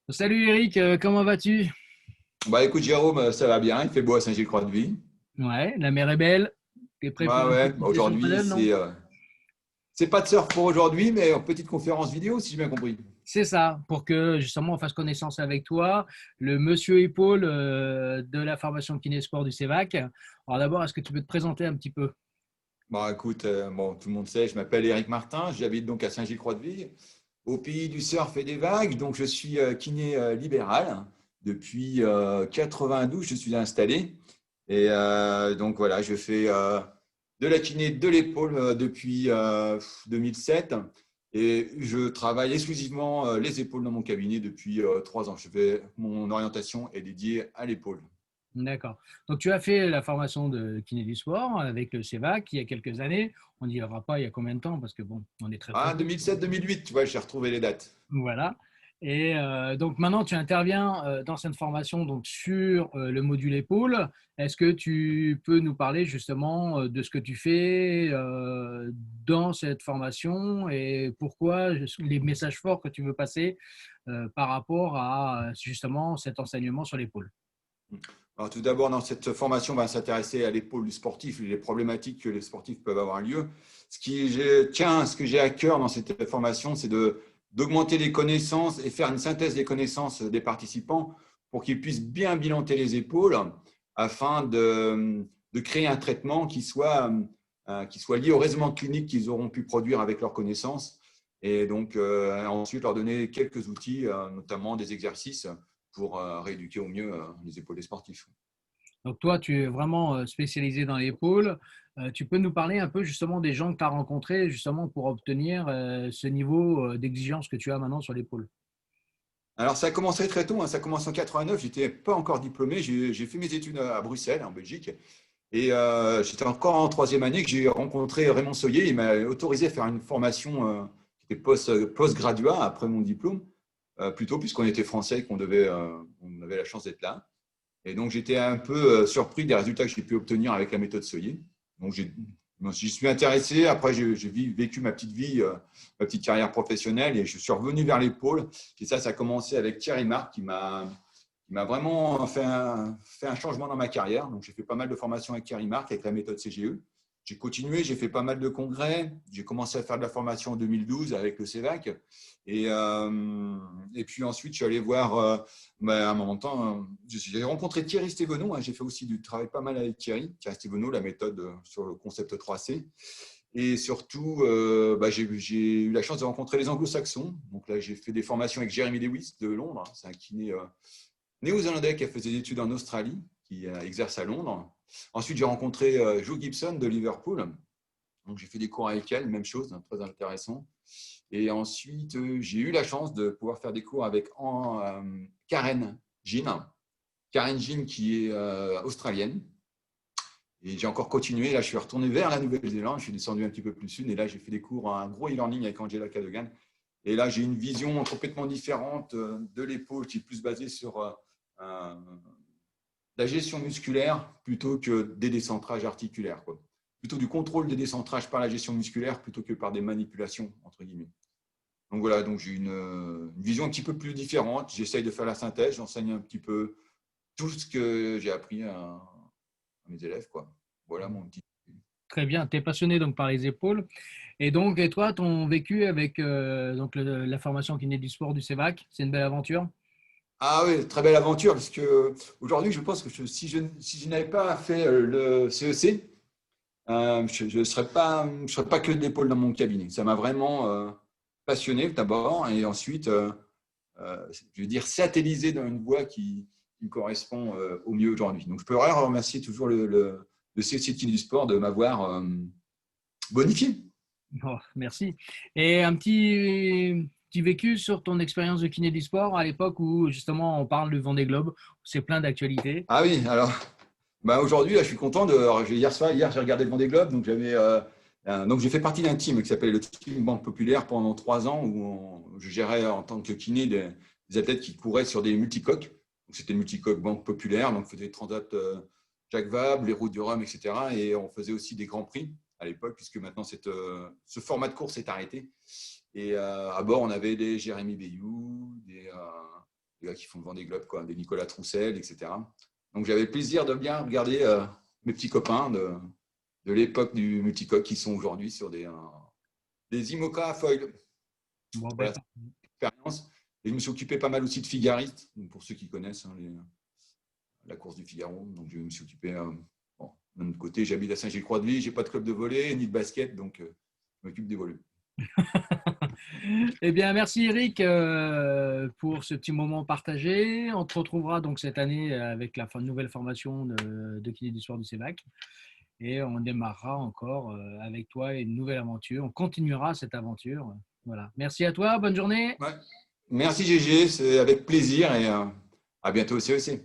Salut Eric, comment vas-tu? Bah écoute Jérôme, ça va bien, il fait beau à Saint-Gilles-Croix-de-Vie. Ouais, la mer est belle. T'es prêt pour Ouais, une ouais, petite bah, session de aujourd'hui paddle, non? c'est pas de surf pour aujourd'hui, mais une petite conférence vidéo si j'ai bien compris. C'est ça, pour que justement on fasse connaissance avec toi, le monsieur épaule de la formation kinésport du CEVAC. Alors d'abord, est-ce que tu peux te présenter un petit peu? Bah écoute, bon, tout le monde sait, je m'appelle Éric Martin, j'habite donc à Saint-Gilles-Croix-de-Vie, au pays du surf et des vagues. Donc je suis kiné libéral. Depuis 92, je suis installé. Et donc voilà, je fais de la kiné de l'épaule depuis 2007. Et je travaille exclusivement les épaules dans mon cabinet depuis 3 ans. Mon orientation est dédiée à l'épaule. D'accord. Donc tu as fait la formation de kiné du sport avec le CEVAC il y a quelques années. On n'y dira pas il y a combien de temps parce que bon, on est très très Ah, vieux. 2007-2008, tu vois, j'ai retrouvé les dates. Voilà. Et donc maintenant, tu interviens dans cette formation donc sur le module épaule. Est-ce que tu peux nous parler justement de ce que tu fais dans cette formation et pourquoi les messages forts que tu veux passer par rapport à justement cet enseignement sur l'épaule? Alors, tout d'abord, dans cette formation, on va s'intéresser à l'épaule du sportif, les problématiques que les sportifs peuvent avoir lieu. Ce que j'ai à cœur dans cette formation, c'est d'augmenter les connaissances et faire une synthèse des connaissances des participants pour qu'ils puissent bien bilanter les épaules afin de créer un traitement qui soit lié au raisonnement clinique qu'ils auront pu produire avec leurs connaissances et donc ensuite leur donner quelques outils, notamment des exercices pour rééduquer au mieux les épaules des sportifs. Donc toi, tu es vraiment spécialisé dans l'épaule. Tu peux nous parler un peu justement des gens que tu as rencontrés justement pour obtenir ce niveau d'exigence que tu as maintenant sur l'épaule. Alors, ça a commencé très tôt, hein, ça a commencé en 89, j'étais pas encore diplômé, j'ai fait mes études à Bruxelles, en Belgique, et j'étais encore en troisième année que j'ai rencontré Raymond Soyer, il m'a autorisé à faire une formation qui était post-graduat après mon diplôme, plutôt puisqu'on était français et on avait la chance d'être là. Et donc, j'étais un peu surpris des résultats que j'ai pu obtenir avec la méthode Soyer. Donc, j'y suis intéressé. Après, j'ai vécu ma petite vie, ma petite carrière professionnelle et je suis revenu vers l'épaule. Et ça a commencé avec Thierry Marc qui m'a vraiment fait un changement dans ma carrière. Donc, j'ai fait pas mal de formations avec Thierry Marc, avec la méthode CGE. J'ai continué, j'ai fait pas mal de congrès. J'ai commencé à faire de la formation en 2012 avec le CEVAC. Et, et puis ensuite, je suis allé voir, à un moment de temps, j'ai rencontré Thierry Stévenot. Hein, j'ai fait aussi du travail pas mal avec Thierry Stévenot, la méthode sur le concept 3C. Et surtout, j'ai eu la chance de rencontrer les anglo-saxons. Donc là, j'ai fait des formations avec Jeremy Lewis de Londres. C'est un kiné néo-zélandais qui a fait des études en Australie, qui exerce à Londres. Ensuite, j'ai rencontré Joe Gibson de Liverpool. Donc, j'ai fait des cours avec elle, même chose, hein, très intéressant. Et ensuite, j'ai eu la chance de pouvoir faire des cours avec Karen Jean. Karen Jean qui est australienne. Et j'ai encore continué. Là, je suis retourné vers la Nouvelle-Zélande. Je suis descendu un petit peu plus sud. Et là, j'ai fait des cours, un gros e-learning avec Angela Cadogan. Et là, j'ai une vision complètement différente de l'épaule qui est plus basée sur la gestion musculaire plutôt que des décentrages articulaires, quoi. Plutôt du contrôle des décentrages par la gestion musculaire plutôt que par des manipulations, entre guillemets. Donc voilà, donc j'ai une vision un petit peu plus différente. J'essaye de faire la synthèse, j'enseigne un petit peu tout ce que j'ai appris à mes élèves, quoi. Voilà mon petit. Très bien, tu es passionné donc par les épaules. Et donc, et toi, ton vécu avec donc la formation kiné du sport du CEVAC, c'est une belle aventure? Ah oui, très belle aventure, parce que aujourd'hui, je pense que si je n'avais pas fait le CEC, je ne serais pas que de l'épaule dans mon cabinet. Ça m'a vraiment passionné d'abord, et ensuite, je veux dire, satellisé dans une voie qui me correspond au mieux aujourd'hui. Donc, je peux vraiment remercier toujours le CEC du sport de m'avoir bonifié. Oh, merci. Et un petit vécu sur ton expérience de kiné du sport à l'époque où justement on parle du Vendée Globe, où c'est plein d'actualités. Ah oui, alors, bah aujourd'hui, là, je suis content hier, j'ai regardé le Vendée Globe, donc donc j'ai fait partie d'un team qui s'appelle le Team Banque Populaire pendant 3 ans je gérais en tant que kiné des athlètes qui couraient sur des multicoques. Donc c'était multicoque Banque Populaire, donc on faisait Transat Jacques Vabre, les routes du Rhum, etc. Et on faisait aussi des grands prix à l'époque, puisque maintenant ce format de course est arrêté. Et à bord, on avait des Jérémy Bayou, des gars qui font le Vendée Globe, quoi, des Nicolas Troussel, etc. Donc, j'avais le plaisir de bien regarder mes petits copains de l'époque du multicoque qui sont aujourd'hui sur des IMOCA à foil. Bon, ben, Voilà, expérience. Et je me suis occupé pas mal aussi de Figariste, pour ceux qui connaissent la course du Figaro. Donc, je me suis occupé, bon, d'un autre côté, j'habite à Saint-Gilles-Croix-de-Vie, je n'ai pas de club de volley ni de basket, donc je m'occupe des volley. eh bien, merci Eric pour ce petit moment partagé. On te retrouvera donc cette année avec la nouvelle formation de kiné du sport du CEVAC. Et on démarrera encore avec toi une nouvelle aventure. On continuera cette aventure. Voilà. Merci à toi. Bonne journée. Ouais. Merci Gégé, c'est avec plaisir et à bientôt au CEC.